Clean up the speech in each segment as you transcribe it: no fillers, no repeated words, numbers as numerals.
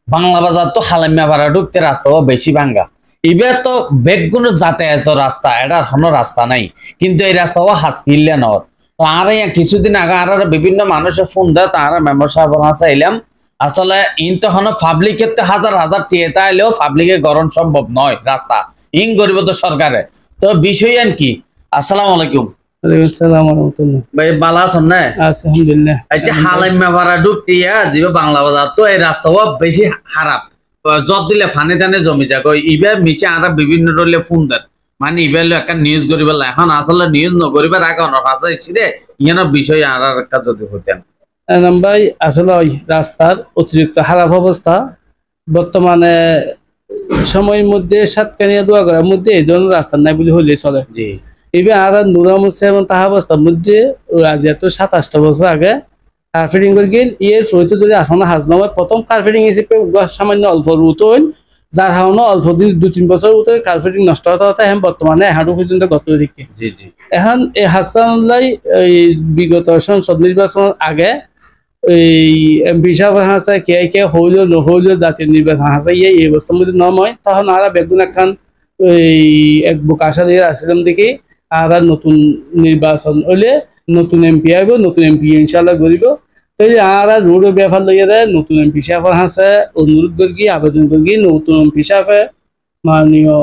বাংলা বাজার তো হালামিয়া ভাড়া ঢুকতে রাস্তাও বেশি ভাঙ্গা। এবার তো বেগগুলো যাতায়াত রাস্তা এটার কোনো রাস্তা নাই, কিন্তু এই রাস্তাও হাসকিল্লা নর। তো আর কিছুদিন আগে আর বিভিন্ন মানুষের ফোন দেয়, তারা মেম্বার সাহেব চাইলাম আসলে ইন তো হন পাবলিকের তো হাজার হাজার টিয়েতা এলেও পাবলিকে গরম সম্ভব নয় রাস্তা ইন গরিব তো সরকারে। তো বিষয় আর কি। আসসালামু আলাইকুম। ওয়ালাইকুম রাহমাতুল্লাহ। ভাই ভালো আছেন না? আলহামদুলিল্লাহ। আচ্ছা হালাইমা ভাড়া ঢুকতিয়া যে বাংলা বাজার তো এই রাস্তাও বেশি খারাপ, জট দিলে ফানে টানে জমি যাক। ইবার মিশে আরা বিভিন্ন দলে ফোন দেন, মানে ইবার একটা নিউজ করিবার এখন আসলে নিউজ নকরিবার আগে অনেক আছে রে ইয়ানোর বিষয় আর একটা যদি হইতেন। ভাই আসলে ওই রাস্তার অতিরিক্ত খারাপ অবস্থা বর্তমানে সময়ের মধ্যে সাতকানিয়া দোয়াগড়ার মধ্যে এই ধরনের রাস্তা নাই বলে হলে চলে। জি এবার আর নুরা মুসা এবং তাহা অবস্থার মধ্যে আজ এত 27টা বছর আগে কার্পেটিং করে গেল ইয়ের ফ্লোতে ধরে এখন হাজনামায় প্রথম কার্পেটিং হিসেবে সামান্য অল্প রুট হইল, যার কারণে অল্প দিন 2-3 বছর উত্তরে কার্পেটিং নষ্ট হতে হতে এখন বর্তমানে হাঁটু পর্যন্ত গত দিকে। জি জি এখন এই হাসানুল্লাহ এই বিগত সংসদ নির্বাচনের আগে এই এমপি সাহেবের হাসা কে হইল নহইল জাতীয় নির্বাচন হাসা এই অবস্থার মধ্যে নয় তখন আর বেগুন একখান এই এক বুক আশা দিয়ে আসছিলাম দেখি আর নতুন নির্বাচন হইলে নতুন এমপি আইব, নতুন এমপি ইনশাল্লাহ করিব। তো আর রোডের ব্যাপার লইয়া দেয় নতুন এমপি সাহেবের হাসে অনুরোধ করি আবেদন করি নতুন এমপি সাহেবে মাননীয়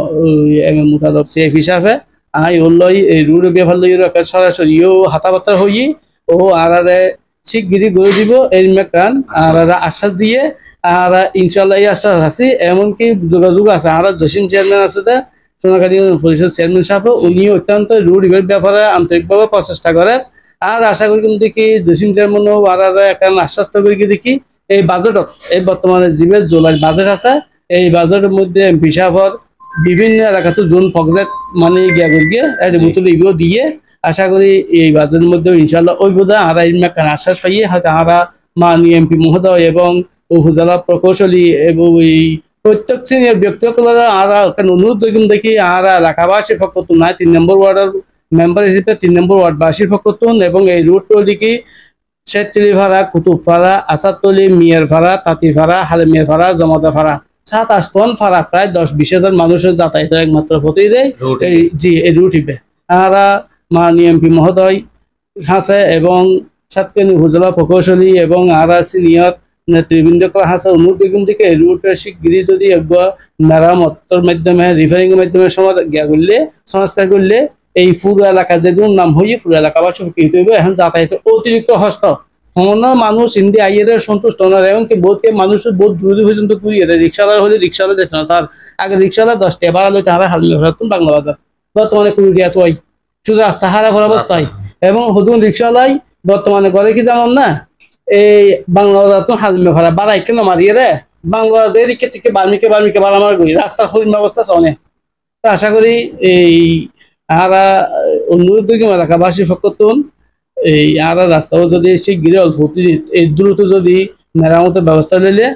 এম এ মুতাদব সিএফ হিসাবে আই হল্লই এই রোডের ব্যাপার লইয়া সরাসরি হাতাবার্তা হই ও আর শিগগিরি গড়ে দিব এর মেকান আর আশ্বাস দিয়ে আর ইনশাল্লাহ এই আশ্বাস আছে। এমনকি যোগাযোগ আছে আর জসিম চেয়ারম্যান আছে সোনাখালী পরিষদ চেয়ারম্যান সাহেব উনি অত্যন্ত রোড ইভের ব্যাপারে আন্তরিকভাবে প্রচেষ্টা করেন। আর আশা করি দেখি জসিম চেয়ারম্যানও আর একটা আশ্বাস করি দেখি এই বাজেটত এই বর্তমানে জীবের জুলাই বাজেট আছে এই বাজেটের মধ্যে এমপি সাহেবের বিভিন্ন এলাকাতে জোন প্রজেক্ট মানে গিয়া গিয়ে বোতল এগুলো দিয়ে আশা করি এই বাজেটের মধ্যে ইনশাল্লাহ ওই বোধ আর আশ্বাস পাইয়ে হয়তো আমরা মাননীয় এমপি মহোদয় এবং উপজেলা প্রকৌশলী এবং এই প্রত্যেক শ্রেণীর ব্যক্তিসকলের আর অনুরোধ দেখি আর এলাকাবাসীর পক্ষ নাই 3 নম্বর ওয়ার্ডের মেম্বার হিসেবে 3 নম্বর ওয়ার্ডবাসীর পক্ষ এবং এই রুটটো দেখি শেতলি ভাড়া কুতুবপাড়া আসাদতলি মিয়ার ভাড়া তাঁতিপাড়া হালেমিয়ার ভাড়া জমাদা ভাড়া 7-8 ভাড়া প্রায় 10-20 হাজার মানুষের যাতায়াতের একমাত্র পথই দেয় এই জি এই রুটিবে আর মাননীয় এমপি মহোদয় হাসে এবং সাতকানি উপজেলা প্রকৌশলী এবং আর সিনিয়র নেতৃবৃন্দ হাসে অনুরোধ দিকে রুটের শিগগিরই যদি একবার মেরামতের মাধ্যমে রিপেয়ারিং এর মাধ্যমে গিয়া করলে সংস্কার করলে এই পুরো এলাকা যেগুলো নাম হয়ে পুরো এলাকাবাসী উপকৃত হইবে। এখন যাতায়াতের অতিরিক্ত হস্ত কোনো মানুষ হিন্দি আইয়ের সন্তুষ্ট না এমনকি বোধকে মানুষের বোধ দূর পর্যন্ত ঘুরিয়ে রিক্সাওয়ালা হলে রিক্সাওয়ালা দেখছে না স্যার আগে রিক্সাওয়ালা 10 টাকা ভাড়া লইতে হারা হাল বাংলা বাজার বর্তমানে কুড়িয়া তো শুধু রাস্তা হারা ভরা অবস্থায় এবং হুদুন রিক্সাওয়ালাই বর্তমানে করে কি জানান না এই বাংলা বাজার তো হালমে ভাড়া বাড়াই কেন মারিয়ে রে বাংলা দিকে থেকে বার্মিকে বাড়া মার করি রাস্তার হরিণ ব্যবস্থা চলে। তো আশা করি এই আরা অনুরোধ এলাকাবাসী ফকতুন এই আর রাস্তাও যদি শিগগিরি অল্প এই দ্রুত যদি মেরামতের ব্যবস্থা নিলে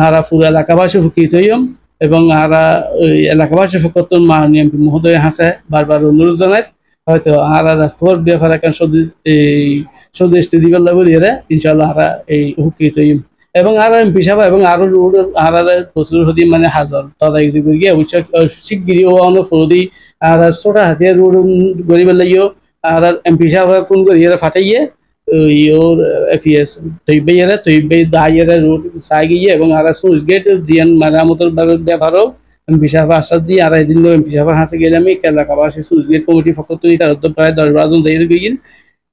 আরা পুরো এলাকাবাসী উপকৃত হইম এবং আরা এলাকাবাসী ফকতুন মাননীয় এমপি মহোদয় হাসে বারবার অনুরোধ জানায় হয়তো আর রাস্তার ব্যাপারে এখন স্বদেশ দিবার লাগবে ইনশাল্লাহ আরা এই উপকৃত হইম এবং আর এমপি সাহেব এবং আরো রোড আর প্রচুর হদি মানে হাজার তদারকি করি অবশ্যই শিগগিরি ও ফৌদি আর ছোট হাতিয়ার রোড গরিবের লাগিও আর এমপি সাহেব ফোন করি ফাটাইয়ে ওর এফিএস তৈবাই দাইয়ের রোড চাই গিয়ে এবং আর সুইচ গেট জিয়ান মেরামতের ব্যাপারও এমপি সাহেব আশ্বাস দিয়ে আর এদিন এমপি সাহেবের হাসে গেলে আমি এলাকাবাসী সুইচ গেট কমিটি পক্ষ থেকে তার প্রায় 10-12 জন দাঁড়িয়ে গিয়ে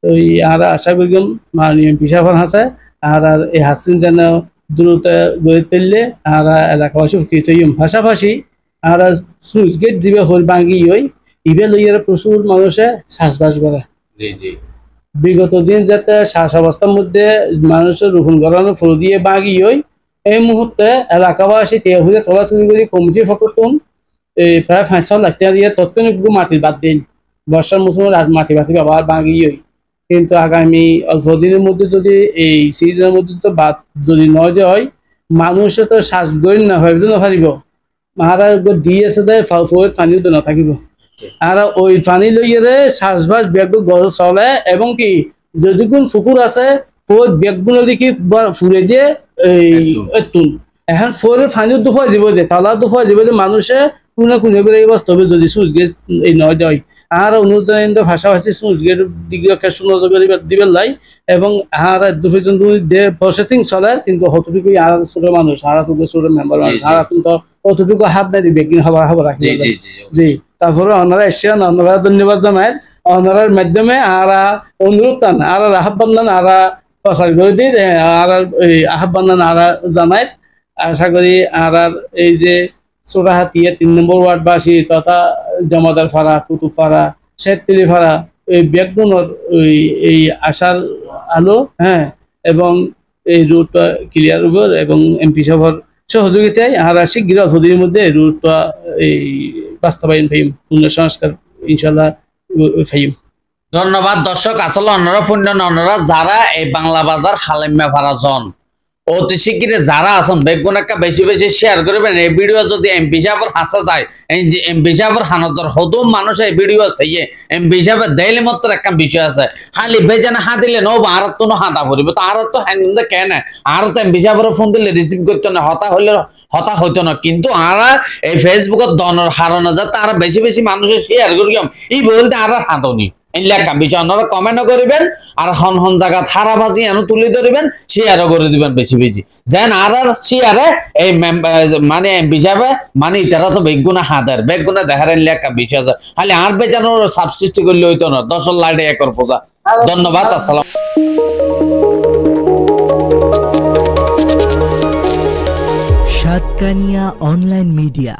ওই আর আশা করি মাননীয় এমপি সাহেবের হাসে আর এই হাসিন যেন দ্রুত গড়ে তুললে আর এলাকাবাসী উপকৃত হইম। পাশাপাশি আর সুইচ গেট যিবে হল ভাঙি হই ইবে লইয়ার প্রচুর মানুষে শ্বাসবাস করে বিগত দিন যাতে শ্বাস অবস্থার মধ্যে মানুষের রোপণ করানো ফল দিয়ে ভাঙি হই এই মুহূর্তে এলাকাবাসী টেহুরে তোলাতুলি করে কমিটির ফকতুন এই প্রায় 500 লাখ টাকা দিয়ে তৎক্ষণিক মাটির বাদ দিন বর্ষার মৌসুমের মাটি ব্যবহার ভাঙি হই কিন্তু আগামী অল্প দিনের মধ্যে যদি এই সিজনের মধ্যে তো বাদ যদি নয় যে হয় মানুষে তো শ্বাস গড়ি না ভাবিব না পারিব মারা দিয়েছে দেয় পানিও তো না থাকিব আর ওই পানি লইয়ে শ্বাসবাস ব্যাগ গড় চলে এবং কি যদি কোন পুকুর আছে ওই ব্যাগগুলো দেখি ফুরে দিয়ে এই তুন এখন ফোরের ফাইনের দুফা যাব যে তালা দুফা যাব যে মানুষে কোনে কোনে করে বাস্তবে যদি সুইচ গেট এই নয় দেয় আর অনুদানিত ভাষাভাষী সুইচ গেট দিকে সুনজর দিবেন লাই এবং আর দুজন প্রসেসিং চলে কিন্তু কতটুকু আর ছোট মানুষ আর ছোট মেম্বার মানুষ আর কিন্তু কতটুকু হাত নাই দিবে কিন্তু খবর রাখি জি তারপরে ওনারা এসেছেন ওনারা ধন্যবাদ জানাই ওনারার মাধ্যমে আর অনুরোধ টান আর আহ্বান জানান আর প্রচার করে দিই আর আহ্বান জানান আর জানাই আশা করি আর এই যে চোরাহাতিয়া 3 নম্বর ওয়ার্ডবাসী তথা জমাদার ফাড়া কুতুবপাড়া শেরতলি ফাড়া এই ব্যাকগ্রাউন্ডের এই আশার আলো হ্যাঁ এবং এই রুটটা ক্লিয়ার হবে এবং এমপি সভার সহযোগিতায় আর শীঘ্র অবধির মধ্যে রুটটা এই বাস্তবায়ন ফাইম পুনঃসংস্কার ইনশাল্লাহ ফাইম। ধন্যবাদ দর্শক। আসলে অন্যরা অন্যরা যারা এই বাংলা বাজার হালেমিয়া ফারা জন অতি শিগগিরই যারা আছেন বেগুন একটা বেশি বেশি শেয়ার করবেন। এই ভিডিও যদি এমপি সাহেবের হাসা যায় এমপি সাহেবের হানজর হদম মানুষ এই ভিডিও আছে এমপি সাহেবের দেইলে মাত্র একটা বিষয় আছে খালি বেজানে হাত দিলে নব আর তো হাতা পড়বে তো আর তো হ্যান্ড কেন আর তো এমপি সাহেবের ফোন দিলে রিসিভ করতো না হতা হইতো না কিন্তু আর এই ফেসবুকের দনের হারানো যায় তারা বেশি বেশি মানুষের শেয়ার করি এই বলতে আর হাতনি লেখা বিষয় আপনারা কমেন্ট করবেন আর হন হন জায়গা থারা ভাজি এনে তুলে ধরবেন শেয়ারও করে দিবেন বেশি বেশি যেন আর শেয়ারে এই মানে এমপি সাহেব মানে তারা তো বেগুনা হাতের বেগুনা দেখার লেখা বিষয় আছে খালি আর বেজানোর সাবসৃষ্টি করলে হইতো না 10 লাইটে একর পূজা। ধন্যবাদ। আসসালাম। Satkania online media.